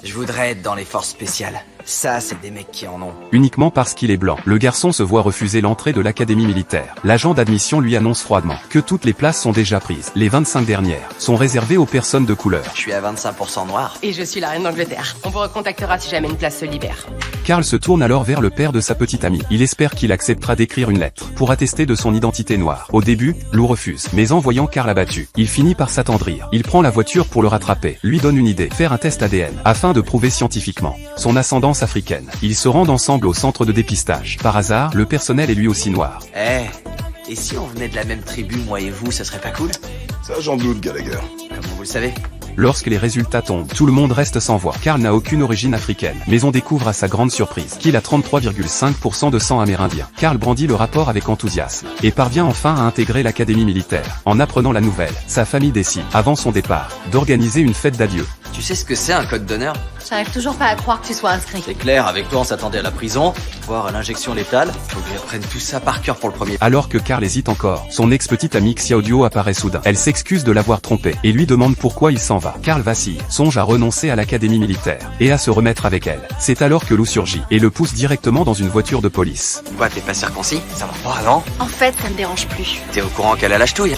Je voudrais être dans les forces spéciales. Ça, c'est des mecs qui en ont. Uniquement parce qu'il est blanc, le garçon se voit refuser l'entrée de l'académie militaire. L'agent d'admission lui annonce froidement que toutes les places sont déjà prises. Les 25 dernières sont réservées aux personnes de couleur. Je suis à 25% noir. Et je suis la reine d'Angleterre. On vous recontactera si jamais une place se libère. Karl se tourne alors vers le père de sa petite amie. Il espère qu'il acceptera d'écrire une lettre pour attester de son identité noire. Au début, Lou refuse, mais en voyant Karl abattu, il finit par s'attendrir. Il prend la voiture pour le rattraper, lui donne une idée, faire un test ADN, afin de prouver scientifiquement son ascendance africaine. Ils se rendent ensemble au centre de dépistage. Par hasard, le personnel est lui aussi noir. Et si on venait de la même tribu, moi et vous, ça serait pas cool? Ça j'en doute, Gallagher. Comment vous le savez? Lorsque les résultats tombent, tout le monde reste sans voix. Karl n'a aucune origine africaine, mais on découvre à sa grande surprise qu'il a 33,5% de sang amérindien. Karl brandit le rapport avec enthousiasme et parvient enfin à intégrer l'académie militaire. En apprenant la nouvelle, sa famille décide, avant son départ, d'organiser une fête d'adieu. Tu sais ce que c'est un code d'honneur? J'arrive toujours pas à croire que tu sois inscrit. C'est clair, avec toi on s'attendait à la prison, voire à l'injection létale. Faut que j'apprenne tout ça par cœur pour le premier. Alors que Karl hésite encore, son ex-petite amie Xia Audio apparaît soudain. Elle s'excuse de l'avoir trompé et lui demande pourquoi il s'en va. Karl vacille, songe à renoncer à l'académie militaire et à se remettre avec elle. C'est alors que Lou surgit et le pousse directement dans une voiture de police. Quoi, t'es pas circoncis? Ça va pas, non? En fait, ça me dérange plus. T'es au courant qu'elle a la ch'touille?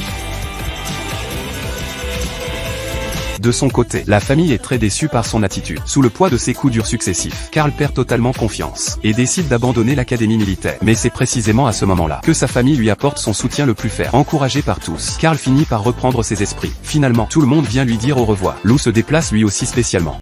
De son côté, la famille est très déçue par son attitude. Sous le poids de ses coups durs successifs, Karl perd totalement confiance et décide d'abandonner l'académie militaire. Mais c'est précisément à ce moment-là que sa famille lui apporte son soutien le plus ferme. Encouragé par tous, Karl finit par reprendre ses esprits. Finalement, tout le monde vient lui dire au revoir. Lou se déplace lui aussi spécialement.